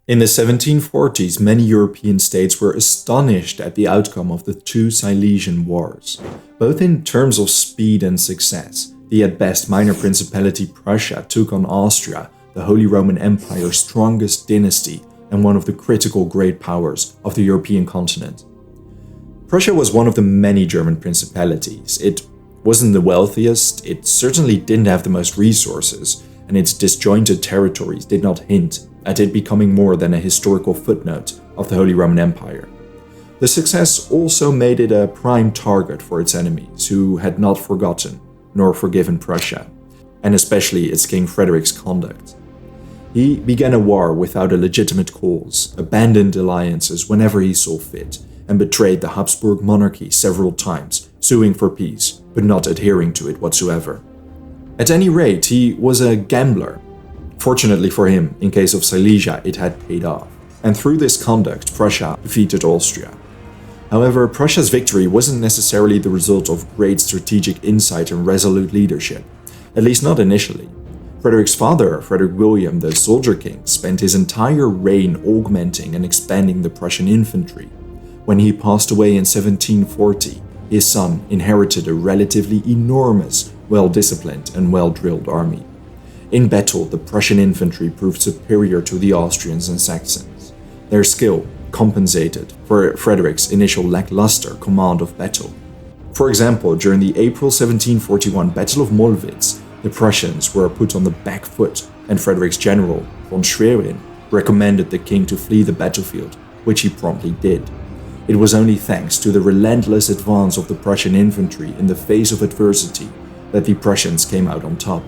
In the 1740s, many European states were astonished at the outcome of the two Silesian Wars. Both in terms of speed and success, the at best minor principality Prussia took on Austria, the Holy Roman Empire's strongest dynasty and one of the critical great powers of the European continent. Prussia was one of the many German principalities. It wasn't the wealthiest, it certainly didn't have the most resources, and its disjointed territories did not hint at it becoming more than a historical footnote of the Holy Roman Empire. The success also made it a prime target for its enemies, who had not forgotten nor forgiven Prussia, and especially its King Frederick's conduct. He began a war without a legitimate cause, abandoned alliances whenever he saw fit, and betrayed the Habsburg monarchy several times, suing for peace, but not adhering to it whatsoever. At any rate, he was a gambler. Fortunately for him, in case of Silesia, it had paid off, and through this conduct, Prussia defeated Austria. However, Prussia's victory wasn't necessarily the result of great strategic insight and resolute leadership, at least not initially. Frederick's father, Frederick William, the Soldier King, spent his entire reign augmenting and expanding the Prussian infantry. When he passed away in 1740, his son inherited a relatively enormous, well-disciplined and well-drilled army. In battle, the Prussian infantry proved superior to the Austrians and Saxons. Their skill compensated for Frederick's initial lackluster command of battle. For example, during the April 1741 Battle of Mollwitz, the Prussians were put on the back foot, and Frederick's general, von Schwerin, recommended the king to flee the battlefield, which he promptly did. It was only thanks to the relentless advance of the Prussian infantry in the face of adversity that the Prussians came out on top.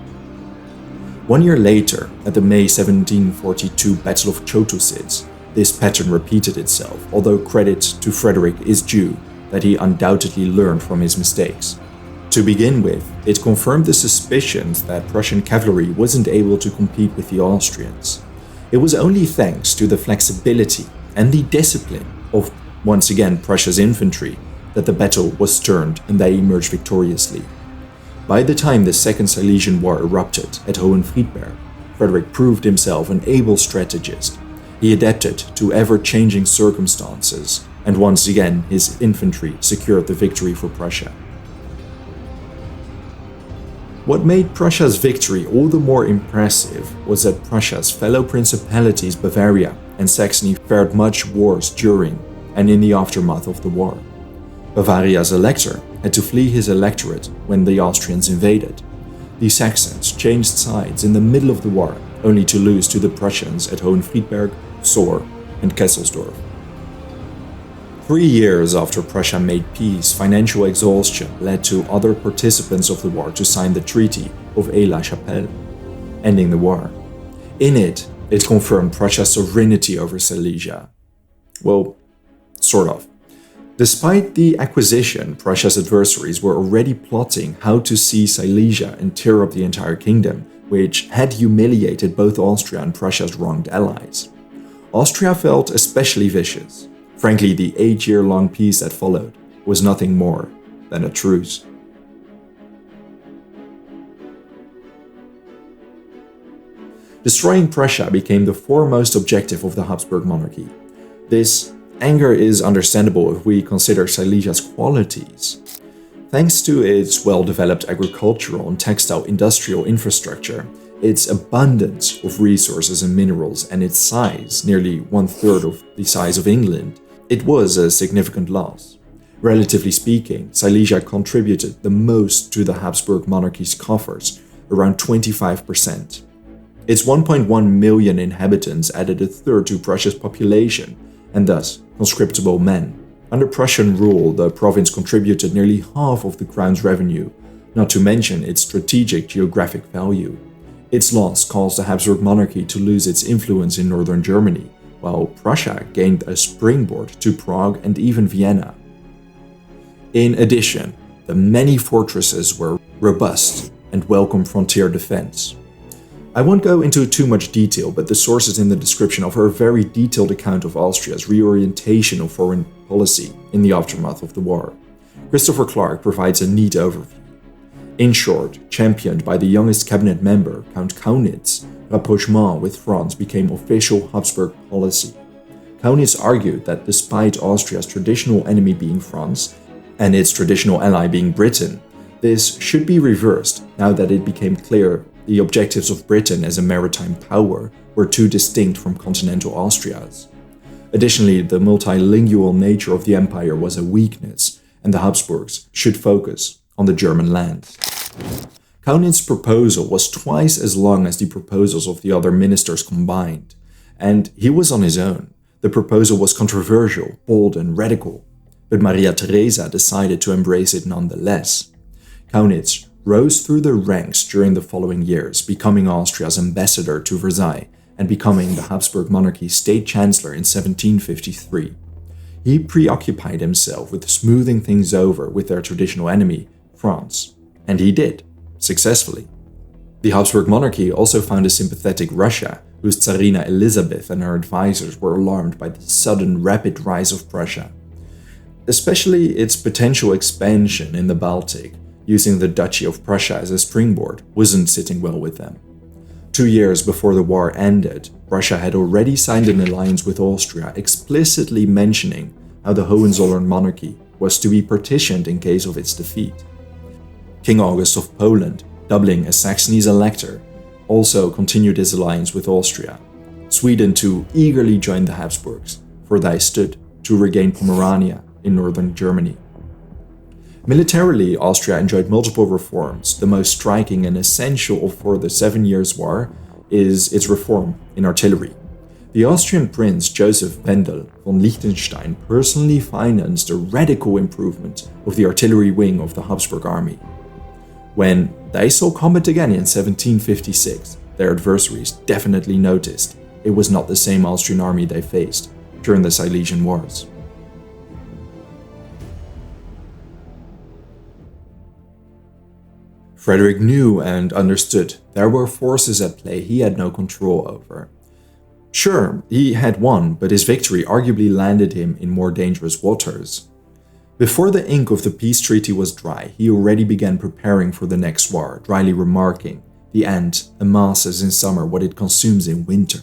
1 year later, at the May 1742 Battle of Chotositz, this pattern repeated itself, although credit to Frederick is due that he undoubtedly learned from his mistakes. To begin with, it confirmed the suspicions that Prussian cavalry wasn't able to compete with the Austrians. It was only thanks to the flexibility and the discipline of, once again, Prussia's infantry that the battle was turned and they emerged victoriously. By the time the Second Silesian War erupted at Hohenfriedberg, Frederick proved himself an able strategist. He adapted to ever-changing circumstances, and once again his infantry secured the victory for Prussia. What made Prussia's victory all the more impressive was that Prussia's fellow principalities Bavaria and Saxony fared much worse during and in the aftermath of the war. Bavaria's elector had to flee his electorate when the Austrians invaded. The Saxons changed sides in the middle of the war, only to lose to the Prussians at Hohenfriedberg, Soor, and Kesselsdorf. 3 years after Prussia made peace, financial exhaustion led to other participants of the war to sign the Treaty of Aix-la-Chapelle, ending the war. In it, it confirmed Prussia's sovereignty over Silesia. Well, sort of. Despite the acquisition, Prussia's adversaries were already plotting how to seize Silesia and tear up the entire kingdom, which had humiliated both Austria and Prussia's wronged allies. Austria felt especially vicious. Frankly, the 8-year-long peace that followed was nothing more than a truce. Destroying Prussia became the foremost objective of the Habsburg monarchy. This anger is understandable if we consider Silesia's qualities. Thanks to its well-developed agricultural and textile industrial infrastructure, its abundance of resources and minerals, and its size, nearly 1/3 of the size of England, it was a significant loss. Relatively speaking, Silesia contributed the most to the Habsburg monarchy's coffers, around 25%. Its 1.1 million inhabitants added 1/3 to Prussia's population, and thus conscriptable men. Under Prussian rule, the province contributed nearly half of the crown's revenue, not to mention its strategic geographic value. Its loss caused the Habsburg monarchy to lose its influence in northern Germany, while Prussia gained a springboard to Prague and even Vienna. In addition, the many fortresses were robust and welcomed frontier defense. I won't go into too much detail, but the sources in the description offer a very detailed account of Austria's reorientation of foreign policy in the aftermath of the war. Christopher Clark provides a neat overview. In short, championed by the youngest cabinet member, Count Kaunitz, rapprochement with France became official Habsburg policy. Kaunitz argued that despite Austria's traditional enemy being France, and its traditional ally being Britain, this should be reversed now that it became clear the objectives of Britain as a maritime power were too distinct from continental Austria's. Additionally, the multilingual nature of the empire was a weakness, and the Habsburgs should focus on the German lands. Kaunitz's proposal was twice as long as the proposals of the other ministers combined, and he was on his own. The proposal was controversial, bold, and radical, but Maria Theresa decided to embrace it nonetheless. Kaunitz rose through the ranks during the following years, becoming Austria's ambassador to Versailles and becoming the Habsburg monarchy's state chancellor in 1753. He preoccupied himself with smoothing things over with their traditional enemy, France, and he did, successfully. The Habsburg monarchy also found a sympathetic Russia, whose Tsarina Elizabeth and her advisors were alarmed by the sudden rapid rise of Prussia, especially its potential expansion in the Baltic, using the Duchy of Prussia as a springboard, wasn't sitting well with them. 2 years before the war ended, Prussia had already signed an alliance with Austria, explicitly mentioning how the Hohenzollern monarchy was to be partitioned in case of its defeat. King August of Poland, doubling as Saxony's elector, also continued his alliance with Austria. Sweden too eagerly joined the Habsburgs, for they stood to regain Pomerania in northern Germany. Militarily, Austria enjoyed multiple reforms. The most striking and essential for the 7 Years' War is its reform in artillery. The Austrian Prince Joseph Wendel von Liechtenstein personally financed a radical improvement of the artillery wing of the Habsburg army. When they saw combat again in 1756, their adversaries definitely noticed it was not the same Austrian army they faced during the Silesian Wars. Frederick knew and understood there were forces at play he had no control over. Sure, he had won, but his victory arguably landed him in more dangerous waters. Before the ink of the peace treaty was dry, he already began preparing for the next war, dryly remarking, "The ant amasses in summer what it consumes in winter."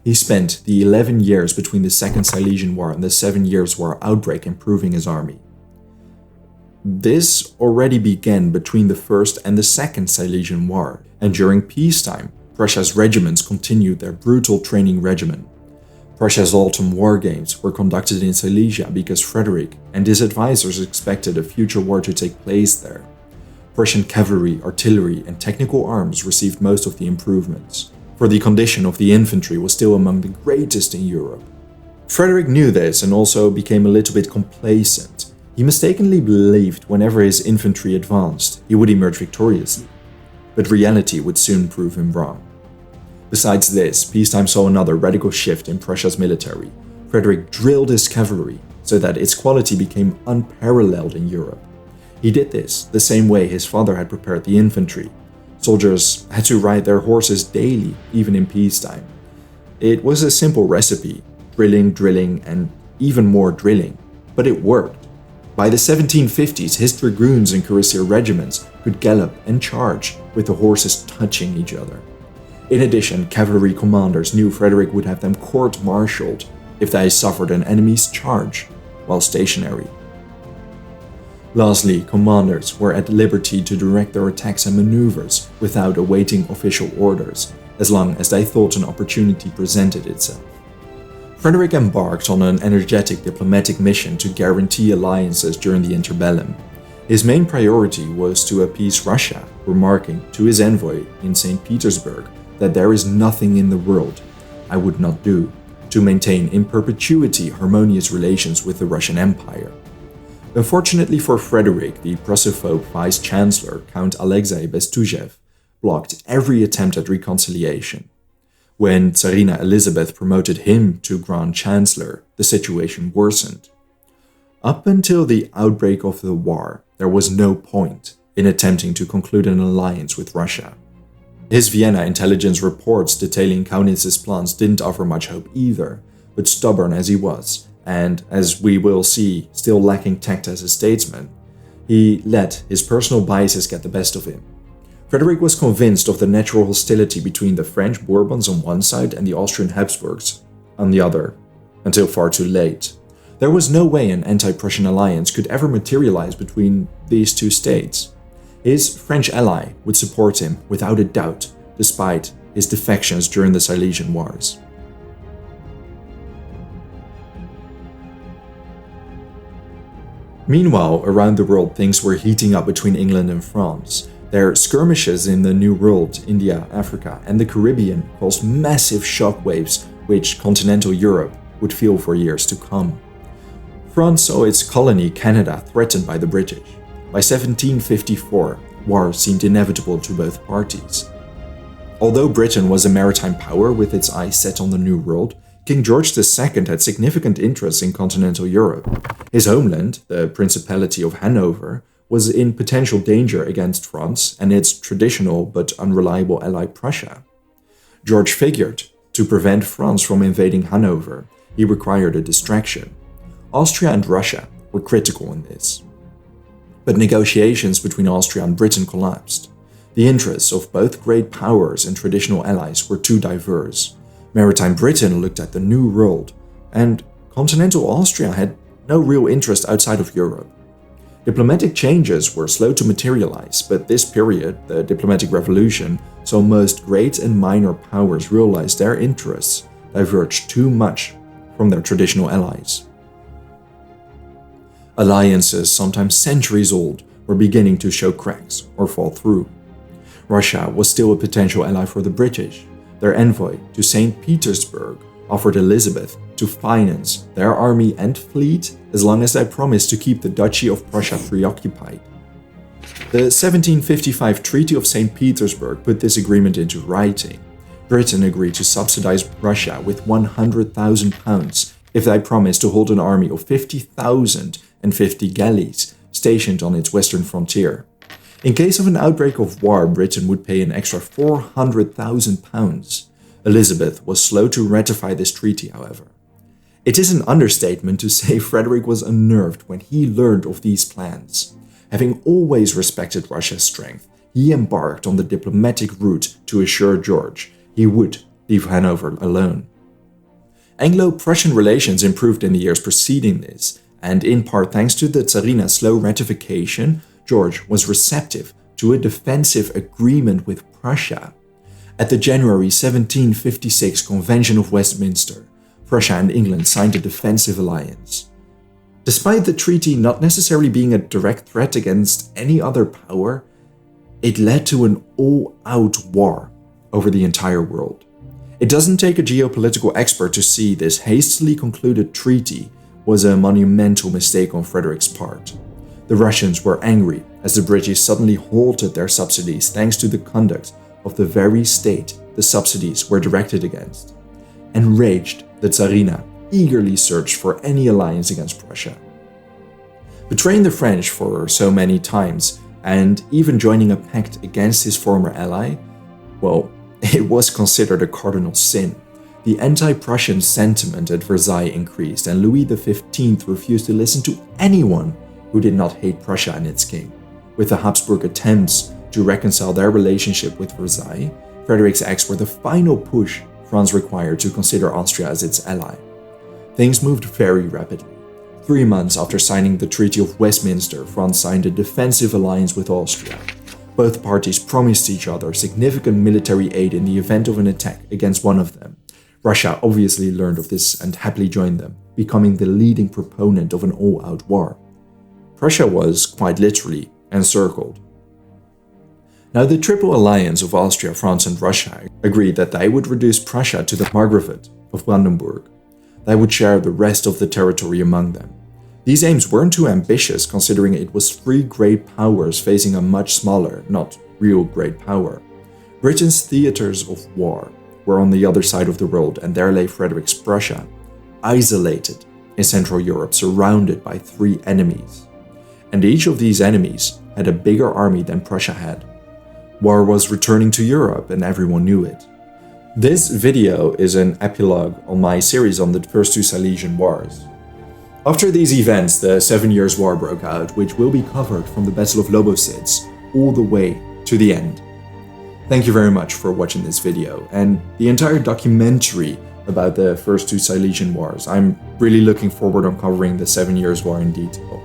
He spent the 11 years between the Second Silesian War and the 7 Years' War outbreak improving his army. This already began between the First and the Second Silesian War, and during peacetime, Prussia's regiments continued their brutal training regimen. Prussia's autumn war games were conducted in Silesia because Frederick and his advisors expected a future war to take place there. Prussian cavalry, artillery, and technical arms received most of the improvements, for the condition of the infantry was still among the greatest in Europe. Frederick knew this and also became a little bit complacent. He mistakenly believed whenever his infantry advanced, he would emerge victoriously, but reality would soon prove him wrong. Besides this, peacetime saw another radical shift in Prussia's military. Frederick drilled his cavalry so that its quality became unparalleled in Europe. He did this the same way his father had prepared the infantry. Soldiers had to ride their horses daily, even in peacetime. It was a simple recipe, drilling, and even more drilling, but it worked. By the 1750s, his dragoons and cuirassier regiments could gallop and charge with the horses touching each other. In addition, cavalry commanders knew Frederick would have them court-martialed if they suffered an enemy's charge while stationary. Lastly, commanders were at liberty to direct their attacks and maneuvers without awaiting official orders, as long as they thought an opportunity presented itself. Frederick embarked on an energetic diplomatic mission to guarantee alliances during the interbellum. His main priority was to appease Russia, remarking to his envoy in St. Petersburg that there is nothing in the world I would not do to maintain in perpetuity harmonious relations with the Russian Empire. Unfortunately for Frederick, the Prussophobe vice-chancellor, Count Alexei Bestujev, blocked every attempt at reconciliation. When Tsarina Elizabeth promoted him to Grand Chancellor, the situation worsened. Up until the outbreak of the war, there was no point in attempting to conclude an alliance with Russia. His Vienna intelligence reports detailing Kaunitz's plans didn't offer much hope either, but stubborn as he was, and as we will see, still lacking tact as a statesman, he let his personal biases get the best of him. Frederick was convinced of the natural hostility between the French Bourbons on one side and the Austrian Habsburgs on the other, until far too late. There was no way an anti-Prussian alliance could ever materialize between these two states. His French ally would support him without a doubt, despite his defections during the Silesian Wars. Meanwhile, around the world things were heating up between England and France. Their skirmishes in the New World, India, Africa, and the Caribbean caused massive shockwaves which continental Europe would feel for years to come. France saw its colony Canada threatened by the British. By 1754, war seemed inevitable to both parties. Although Britain was a maritime power with its eyes set on the New World, King George II had significant interests in continental Europe. His homeland, the Principality of Hanover, was in potential danger against France and its traditional but unreliable ally Prussia. George figured, to prevent France from invading Hanover, he required a distraction. Austria and Russia were critical in this. But negotiations between Austria and Britain collapsed. The interests of both great powers and traditional allies were too diverse. Maritime Britain looked at the New World, and continental Austria had no real interest outside of Europe. Diplomatic changes were slow to materialize, but this period, the diplomatic revolution, saw most great and minor powers realize their interests diverged too much from their traditional allies. Alliances, sometimes centuries old, were beginning to show cracks or fall through. Russia was still a potential ally for the British. Their envoy to St. Petersburg offered Elizabeth to finance their army and fleet as long as they promised to keep the Duchy of Prussia preoccupied. The 1755 Treaty of St. Petersburg put this agreement into writing. Britain agreed to subsidize Russia with £100,000 if they promised to hold an army of 50,000 and 50 galleys stationed on its western frontier. In case of an outbreak of war, Britain would pay an extra £400,000. Elizabeth was slow to ratify this treaty, however. It is an understatement to say Frederick was unnerved when he learned of these plans. Having always respected Russia's strength, he embarked on the diplomatic route to assure George he would leave Hanover alone. Anglo-Prussian relations improved in the years preceding this, and in part thanks to the Tsarina's slow ratification, George was receptive to a defensive agreement with Prussia. At the January 1756 Convention of Westminster, Prussia and England signed a defensive alliance. Despite the treaty not necessarily being a direct threat against any other power, it led to an all-out war over the entire world. It doesn't take a geopolitical expert to see this hastily concluded treaty was a monumental mistake on Frederick's part. The Russians were angry as the British suddenly halted their subsidies thanks to the conduct of the very state the subsidies were directed against. Enraged, the Tsarina eagerly searched for any alliance against Prussia. Betraying the French for so many times and even joining a pact against his former ally, well, it was considered a cardinal sin. The anti-Prussian sentiment at Versailles increased, and Louis XV refused to listen to anyone who did not hate Prussia and its king. With the Habsburg attempts to reconcile their relationship with Versailles, Frederick's acts were the final push France required to consider Austria as its ally. Things moved very rapidly. 3 months after signing the Treaty of Westminster, France signed a defensive alliance with Austria. Both parties promised each other significant military aid in the event of an attack against one of them. Russia obviously learned of this and happily joined them, becoming the leading proponent of an all-out war. Prussia was, quite literally, encircled. Now, the Triple Alliance of Austria, France and Russia agreed that they would reduce Prussia to the Margravate of Brandenburg. They would share the rest of the territory among them. These aims weren't too ambitious, considering it was 3 great powers facing a much smaller, not real great power. Britain's theaters of war were on the other side of the world, and there lay Frederick's Prussia, isolated in Central Europe, surrounded by 3 enemies. And each of these enemies had a bigger army than Prussia had. War was returning to Europe, and everyone knew it. This video is an epilogue on my series on the first 2 Silesian Wars. After these events, the 7 Years' War broke out, which will be covered from the Battle of Lobositz all the way to the end Thank you very much for watching this video and the entire documentary about the first two Silesian Wars. I'm really looking forward on covering the 7 Years' War in detail.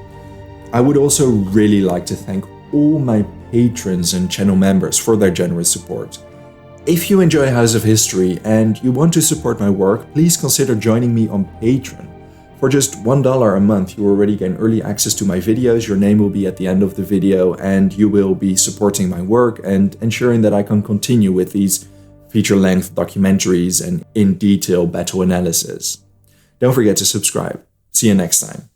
I would also really like to thank all my patrons and channel members for their generous support. If you enjoy House of History and you want to support my work, please consider joining me on Patreon. For just $1 a month, you already gain early access to my videos, your name will be at the end of the video, and you will be supporting my work and ensuring that I can continue with these feature-length documentaries and in-detail battle analysis. Don't forget to subscribe. See you next time.